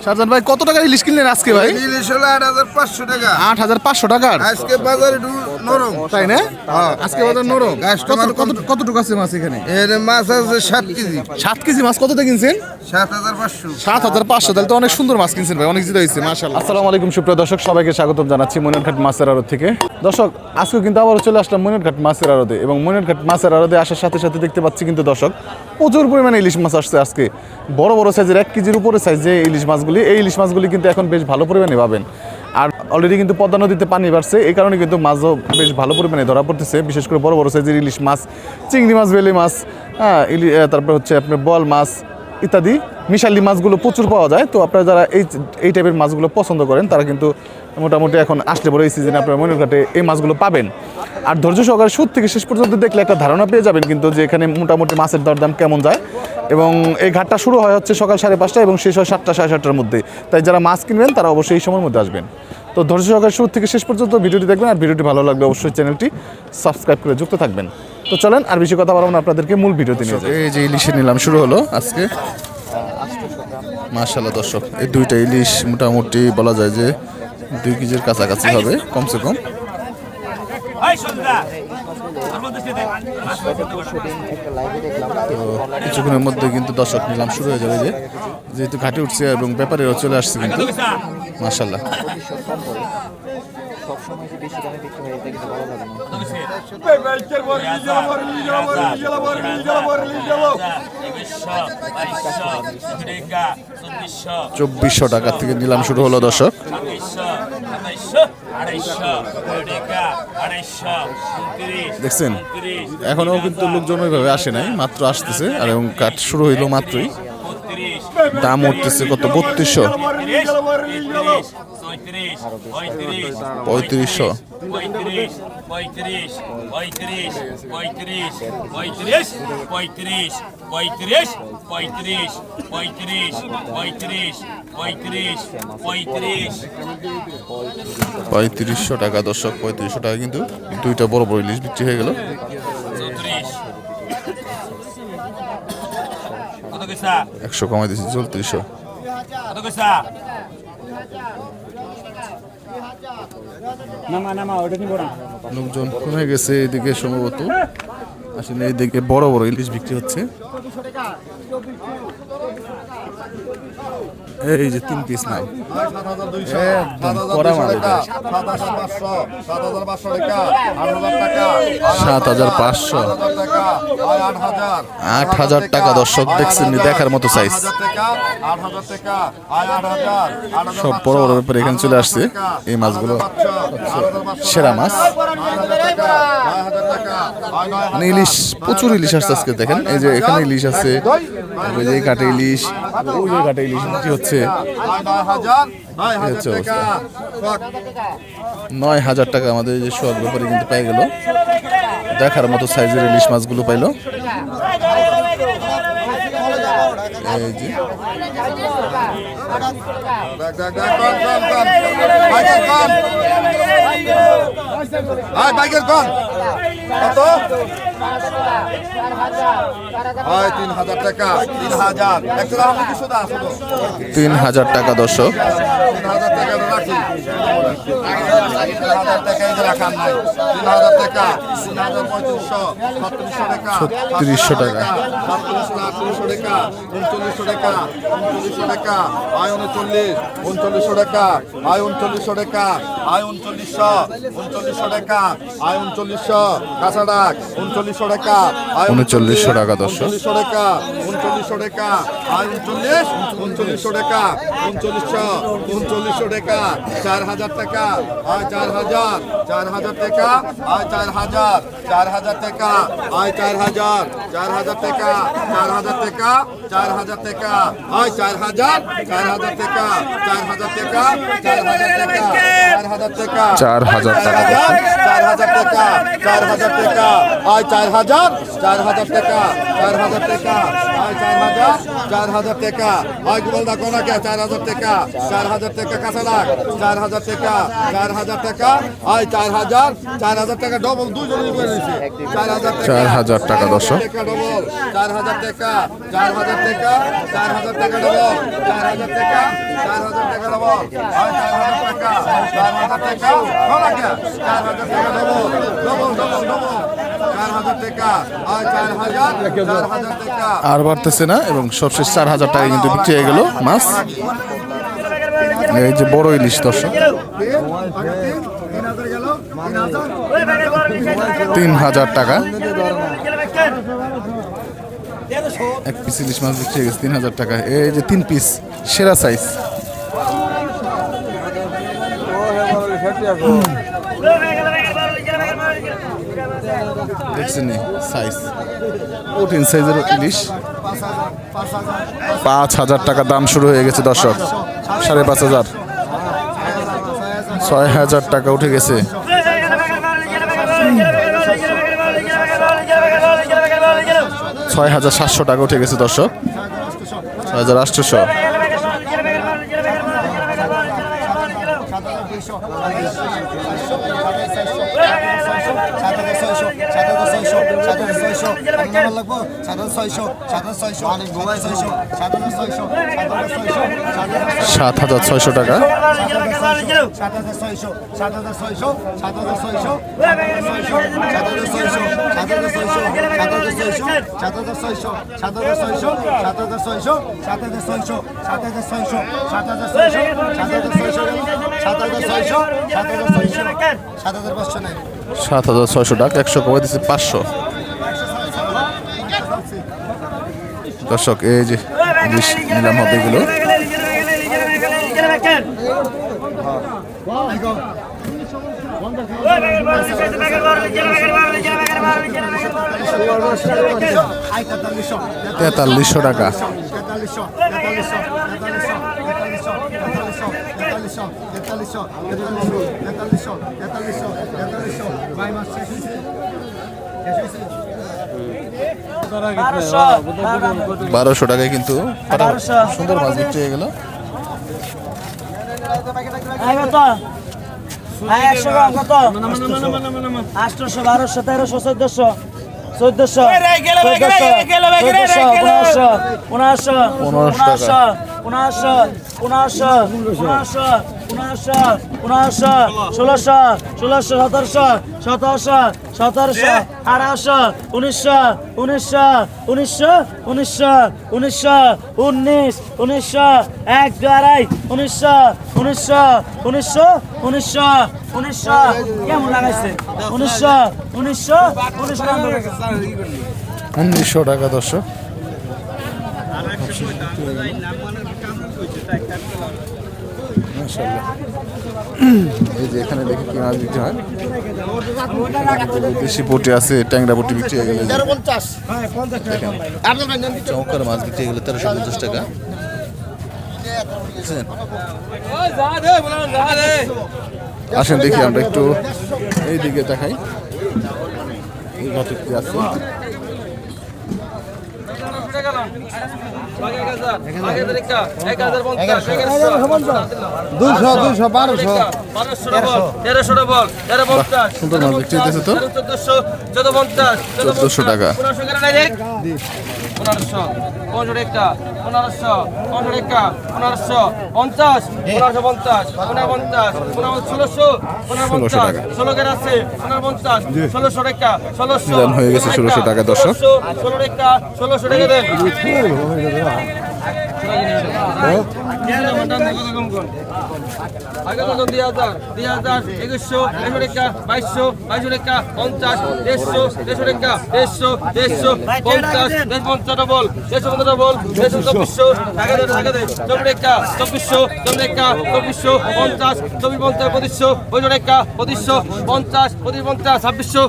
শাহজাহান ভাই কত টাকার ইলিশ কিনলেন আজকে ভাই? ইলিশ হলো 8,500 টাকা। 8,500 টাকার। আজকে বাজার একটু নরম, তাই না? আজকে বাজার নরম। কতটুকু আছে মাছ এখানে? এর মাছ আছে 7 কেজি। 7 কেজি মাছ কততে কিনছেন? 7,500। 7,500। তাহলে তো অনেক সুন্দর মাছ কিনছেন ভাই, অনেক জিতে হয়েছে মাশাআল্লাহ। আসসালামু আলাইকুম সুপ্রিয় দর্শক, সবাইকে স্বাগতম জানাচ্ছি মনিরঘাট মাছের আড়ত থেকে। দর্শক আজকে কিন্তু আবারও চলে আসলাম মনিরঘাট মাছের আড়তে, এবং মনিরঘাট মাছের আড়তে আসার সাথে সাথে দেখতে পাচ্ছি কিন্তু দর্শক প্রচুর পরিমাণে ইলিশ মাছ আসছে আজকে। বড় বড় সাইজের 1 কেজির উপরে সাইজে ইলিশ মাছগুলি, এই ইলিশ মাছগুলি কিন্তু এখন বেশ ভালো পরিমাণে পাবেন। আর অলরেডি কিন্তু পদ্মা নদীতে পানি বাড়ছে, এই কারণে কিন্তু মাছও বেশ ভালো পরিমাণে ধরা পড়তেছে। বিশেষ করে বড় বড় সাইজের ইলিশ মাছ, চিংড়ি মাছ, বেলে মাছ, তারপর হচ্ছে আপনার বোয়াল মাছ ইত্যাদি মিশালি মাছগুলো প্রচুর পাওয়া যায়। তো আপনারা যারা এই টাইপের মাছগুলো পছন্দ করেন তারা কিন্তু মোটামুটি এখন আসলে পরে এই সিজনে আপনারা মনিরঘাটে এই মাছগুলো পাবেন। আর ধৈর্য সহকারে শুরু থেকে শেষ পর্যন্ত দেখলে একটা ধারণা পেয়ে যাবেন কিন্তু যে এখানে মোটামুটি মাছের দরদাম কেমন যায়। এবং এই ঘাটটা শুরু হয় হচ্ছে সকাল 5:30 এবং শেষ হয় 7টা 7:30টার মধ্যে। তাই যারা মাছ কিনবেন তারা অবশ্যই এই সময়ের মধ্যে আসবেন। তো ধৈর্য সহকারে শুরু থেকে শেষ পর্যন্ত ভিডিওটি দেখবেন, আর ভিডিওটি ভালো লাগলে অবশ্যই চ্যানেলটি সাবস্ক্রাইব করে যুক্ত থাকবেন। তো চলেন আর বেশি কথা বলবো না, আপনাদেরকে মূল ভিডিওতে নিয়ে যাই। এই যে ইলিশের নিলাম শুরু হলো আজকে মাশাআল্লাহ দর্শক। এই দুইটা ইলিশ মোটামুটি বলা যায় যে 2 কেজির কাছাকাছি হবে কমসে কম। কিছুক্ষণের মধ্যে কিন্তু দর্শক নিলাম শুরু হয়ে যাবে, যেহেতু ঘাটে উঠছে এবং ব্যাপারেও চলে আসছে কিন্তু মাশাআল্লাহ। সবসময় যে বেশি দামে বিক্রি হয় এটা কিন্তু ভালো লাগে না। 2400 টাকা থেকে নিলাম শুরু হলো দর্শক। দেখছেন এখনো কিন্তু লোকজন ওইভাবে আসে নাই, মাত্র আসতেছে। আর এবং কাট শুরু হইলো মাত্রই, দাম উঠতেছে কত 3200, 3500, 3500 টাকা দর্শক। 3500 টাকা কিন্তু দুইটা বড় বড় ইলিশ বিক্রি হয়ে গেল। 100 কমাই দিয়েছি, 3400। লোকজন কমে গেছে এদিকে সম্ভবত, আসলে এইদিকে বড় বড় ইলিশ বিক্রি হচ্ছে। এই যে 3 পিস মাল একদম কড়া মাল, 7,500, 8,000 টাকা দর্শক। দেখছেন দেখার মতো সাইজ, সব বড় বড় ব্যাপারে এখানে চলে আসছে। এই মাছগুলো সেরা মাছ, মানে ইলিশ প্রচুর ইলিশ আসছে আজকে। দেখেন এই যে এখানে ইলিশ আছে, ওই যে ঘাটে ইলিশ, ওই যে ঘাটে ইলিশ কি হচ্ছে। 9,000 টাকা আমাদের যে সব ব্যাপারে কিন্তু পেয়ে গেল। দেখার মতো সাইজের ইলিশ মাছগুলো পাইলো। এই যে তিন হাজার টাকা দর্শক। 3600 টাকা, 3900 টাকা, 3900 টাকা, আয় 3900 টাকা, আয় 3900 টাকা, আয় 3900 টাকা, আয় 3900 কাঁচা ডাক 3900 টাকা, 3900 টাকা দর্শক। 3900 টাকা, 3900 টাকা, আয় 3900 টাকা, 3900 টাকা, 4000 টাকা, আয় 4000 টাকা, আয় 4000 টাকা, আয় 4000 টাকা, 4000 টাকা, 4000 টাকা, আয় 4000 টাকা, 4000 টাকা, 4000 টাকা, 4000 টাকা, 4000 টাকা, 4000 টাকা, 4000 টাকা, আয় 4000 টাকা, 4000 টাকা, আয় 4,000 টাকা হয় গুগল দা কোনাকে 4,000 টাকা 4,000 টাকা কাঁচা লাখ 4,000 টাকা 4,000 টাকা হয় 4,000 টাকা ডবল দুইজনে করে নিয়েছে 4,000 টাকা দর্শক। ডবল 4,000 টাকা 4,000 টাকা 4,000 টাকা ডবল 4,000 টাকা 4,000 টাকা ডবল হয় 4,000 টাকা 4,000 টাকা কোনাকে 4,000 টাকা ডবল ডবল ডবল ডবল 4,000 টাকা হয় 4,000 টাকা আর বাড়তেছে না এবং সবশেষ 4,000 টাকা কিন্তু বিক্রি হয়ে গেল মাছ। এই যে বড় ইলিশ দর্শক 3,000 টাকা এক পিস ইলিশ মাছ বিক্রি হয়ে গেছে 3,000 টাকা। এই যে 3 পিস সেরা সাইজ দেখছেন সাইজ 14 সাইজের ইলিশ 5,000 টাকা দাম শুরু হয়ে গেছে দর্শক 5,500 6,000 টাকা উঠে গেছে 6,700 টাকা উঠে গেছে দর্শক 6,800 7,600 টাকা 7,600 টাকা 100 কমে দিচ্ছে 500 দর্শক। এই যে ইলিশ নিলাম হবে এগুলো তেতাল্লিশশো টাকা 1,200 টাকায় কিন্তু সুন্দর মাছ বিক্রি হয়ে গেল। 1,900 টাকা দর্শক। এই যে এখানে দেখি কি মাছ বিক্রি হয় দেশি পুঁটি আছে ট্যাংরা পুঁটি বিক্রি হয়ে গেল চৌকার মাছ বিক্রি হয়ে গেল 1350 টাকা। আসেন দেখি আমরা একটু এই দিকে দেখাই এই ঘাটে কি আছে। সুন্দর মাছ বিক্রি হইতেছে তো 1,450 টাকা 1,600 টাকা হয়ে গেছে 1,600 টাকা দর্শক। 1,600 টাকা দেন আগে কত 2,000 2,000 2100 টাকা 2200 টাকা 50 150 টাকা 150 50 50 ডবল 150 ডবল 12400 টাকা দে 24 টাকা 2400 টাকা 2400 50 24 50 2500 টাকা 2500 50 25 2600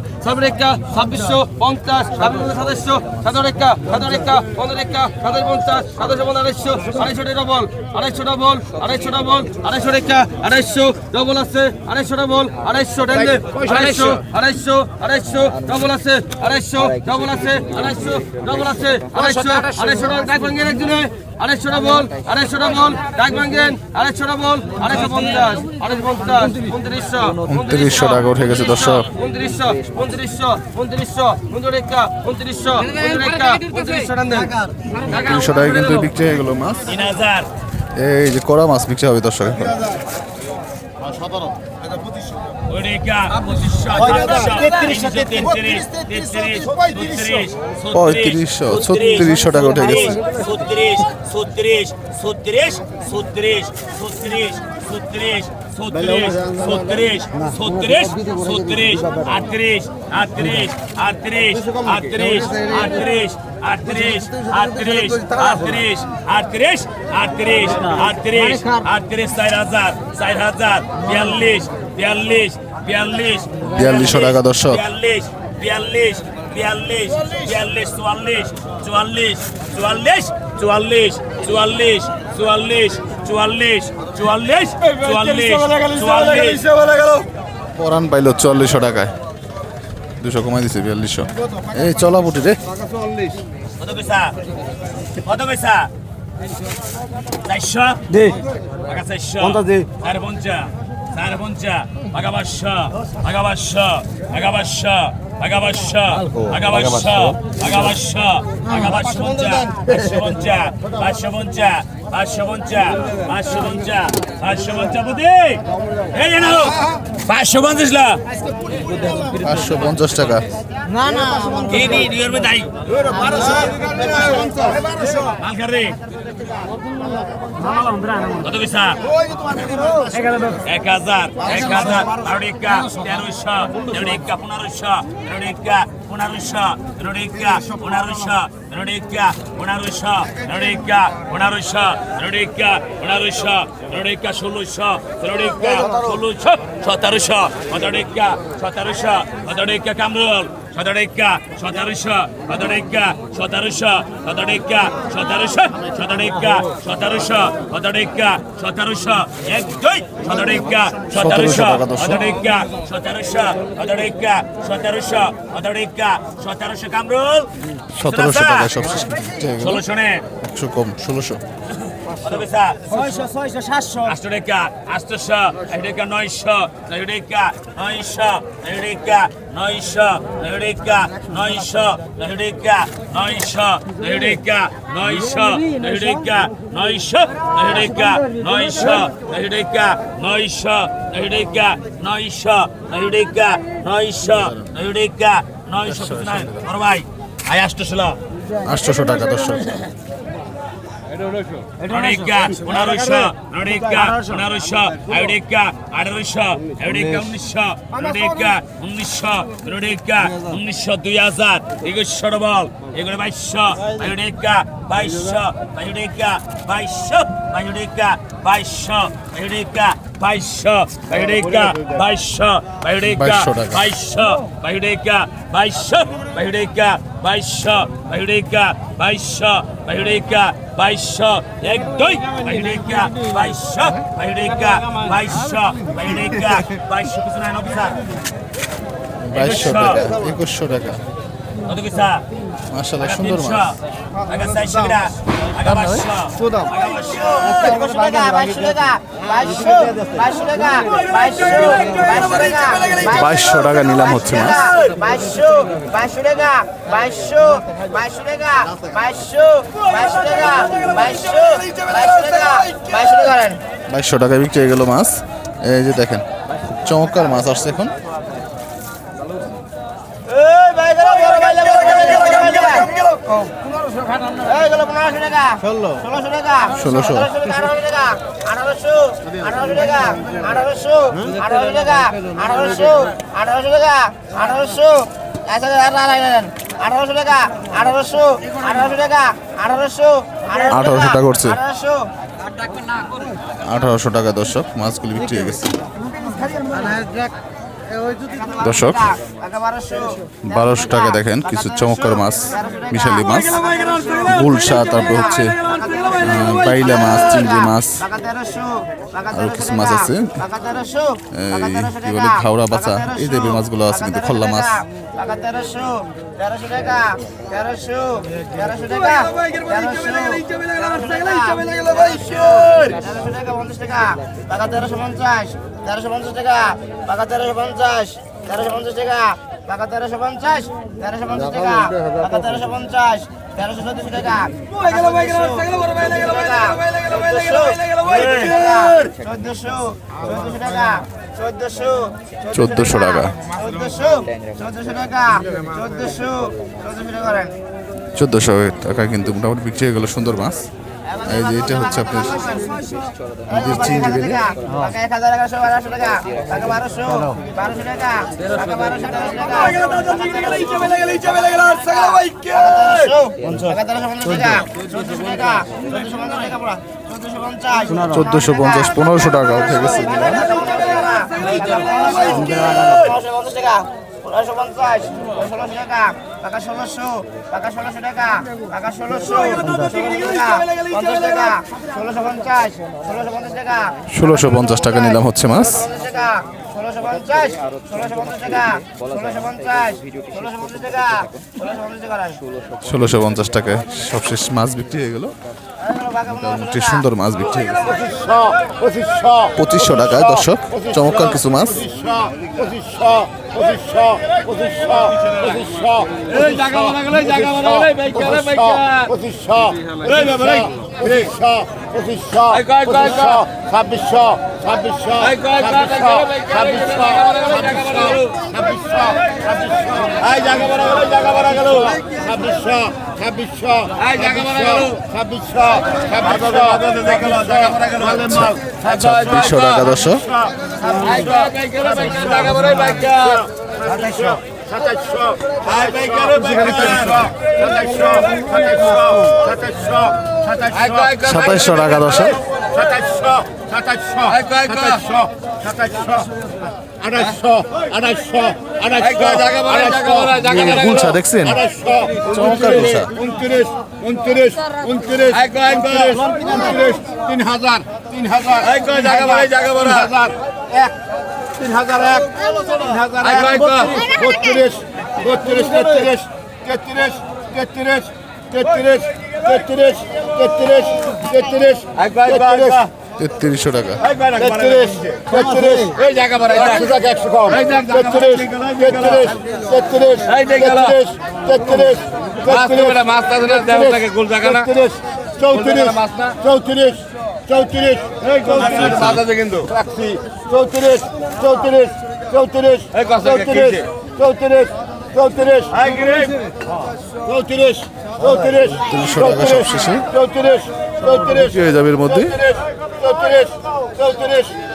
টাকা 2600 50 2700 টাকা 15 টাকা 15 টাকা 15 টাকা 50 2750 250 ডবল 250 250 ডবল 250 ডবল 250 টাকা 250 ডবল আছে 250 ডবল 250 ডান দে 250 250 250 ডবল আছে 250 ডবল আছে 250 ডবল আছে 250 250 ডাক ভাঙেন একজনে 250 ডবল 250 ডবল ডাক ভাঙেন 250 ডবল 250 250 2900 টাকা উঠে গেছে দর্শক। 2900 টাকা দেন 300 টাকায় কিন্তু বিক্রি হয়ে গেল মাছ। 3000 এই যে কড়া মাছ বিক্রি হবে দর্শক এখন। ওরেকা 3500 3600 টাকা উঠে গেছে। 4200 টাকা দর্শক। 44 পরান পাইলো 4400 টাকায়, 200 কমাই দিছে 4200। এই চলা বুটি রে, কত পয়সা 400 দে টাকা 400 কোনটা দে 450 টাকা 500 টাকা 500 টাকা 500 টাকা 500 টাকা 500 টাকা 500 টাকা 550 বুদ্ধি এই জানো 550 লা 550 টাকা। এই নি নিয়র মে দাই 1200 মালকার রে কত পয়সা 1000 আড়িকা 1300 আড়িকা 1500 আড়িকা 1500 আড়িকা 1500 আড়িকা 1500 আড়িকা 1500 আড়িকা 1500 আড়িকা 1600 আড়িকা 1600 1700 আড়িকা 1700 আড়িকা কামরুল 1700 1700 1700 1700 1700 1700 1700 1700 1700 1700 এক দুই 1700 1700 1700 1700 1700 1700 1700 1700 কামরুল 1700 টাকা সব শেষ। 1600 নে 100 কম 1600। কত পয়সা 600 700 800 টাকা 800 টাকা 900 টাকা 900 টাকা 900 টাকা 900 টাকা 900 টাকা 900 টাকা 900 টাকা 900 টাকা 900 টাকা 900 টাকা 900 টাকা 900 নাই বড় ভাই আয় 800 টাকা দর্শক। Rodeka, 1500, Rodeka, 1500, Rodeka, 1800, Rodeka, 1900, Rodeka, 1900, Rodeka, 1900, 2000, এগুলো বল, এগুলো 2200, Rodeka, 2200, Rodeka, 2200, Rodeka, 2200, Rodeka, 2200, Rodeka, 2200, Rodeka, 2200, Rodeka, 2200, Rodeka, 2200, Rodeka, 2200, Rodeka, 2200 এক দুই বাইরেকা 2200 বাইরেকা 2200 বাইরেকা 2200 কিছু নাই অফিসার 2200 টাকা 2100 টাকা। কত কিসা মাশাআল্লাহ সুন্দর মাছ। আগা 400 টাকা আগা 500 সুদাম 2200 টাকা 2200 টাকা 2200 টাকা 2200 টাকা নিলাম হচ্ছে মাছ। 2200 টাকা 2200 টাকা 2200 টাকা 2200 টাকা বিক্রি হয়ে গেল মাছ। এই যে দেখেন চমৎকার মাছ আসছে এখন। এই ভাই গেল বড় ভাই গেল 1500 টাকা 1600 টাকা 1600 1800 টাকা 1800 টাকা 1800 টাকা 1800 টাকা 1800 আচ্ছা আর 1800 টাকা 1800 টাকা 1800 টাকা করছে। 1800 1800 টাকা দর্শক মাছগুলি বিক্রি হয়ে গেছে। দর্শক 1200 টাকা দেখেন কিছু চমৎকার মাছ, মিশালি মাছ, গুলশা, তারপর হচ্ছে বাইলা মাছ, চিংড়ি মাছ, আরো কিছু মাছ আছে, এই কি বলে ঘাওড়া বাছা, এই টাইপের মাছগুলো আছে, কিন্তু খল্লা মাছ। 1300 টাকা 1300 টাকা 50 টাকা টাকা 1350 টাকা টাকা 1350 টাকা টাকা 1350 টাকা টাকা 1350 1314 টাকা 1400 টাকা। 1400 টাকা কিন্তু মোটামুটি বিক্রি হয়ে গেল সুন্দর মাছ। এই যে এটা হচ্ছে আপনার আমাদের চিংড়ি বেলে, 1200 টাকা 1450 1500 টাকা উঠে গেছে। 1650 টাকা টাকা 1600 টাকা 1600 টাকা টাকা 1600 টাকা 1650 টাকা 1650 টাকা নিলাম হচ্ছে মাছ। 1650 টাকা 1650 টাকায় সবশেষ মাছ বিক্রি হয়ে গেল। মোটামুটি সুন্দর মাছ বিক্রি হয়ে গেছে 2500 টাকায়। দর্শক চমৎকার কিছু মাছ। ছাব্বিশশো টাকা দর্শক। 2700 টাকা দর্শক। 2800 গুলশা দেখছেন, চমৎকার গুলশা। 29 3000 3300 টাকা। 300 টাকা সবশেষে বিক্রি হয়ে যাবে এর মধ্যে। 3400 টাকা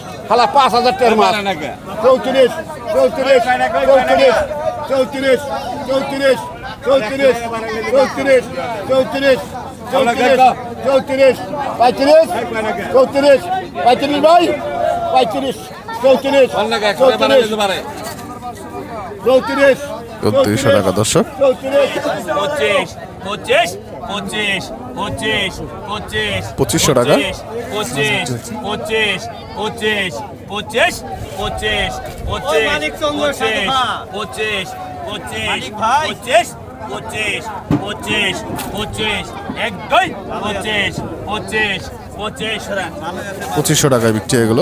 দর্শক। হালা 5000 টাকার মাছ 34 3400 টাকা দর্শক। 2500 টাকা। 2500 টাকায় বিক্রি হয়ে গেল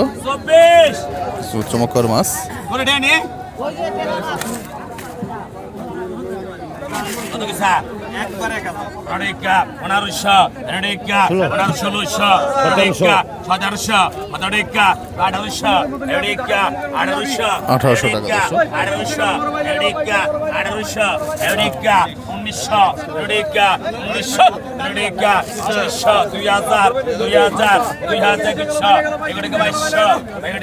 কিছু চমৎকার মাছ। একবারে 1500 1600 1700 1700 টাকা 1800 টাকা 1800 1800 টাকা দর্শক। 1800 টাকা 1800 টাকা 1900 টাকা 1900 টাকা 1900 2000 2000 2100 এগুলোকে 2200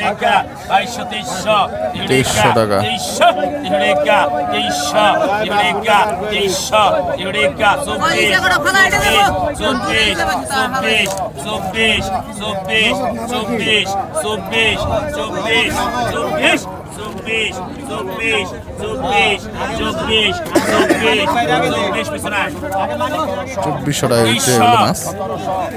টাকা 2200 2300 টাকা। 2300 টাকা 2300 টাকা 2300 টাকা 2400 টাকা দিচ্ছে এগুলো মাছ।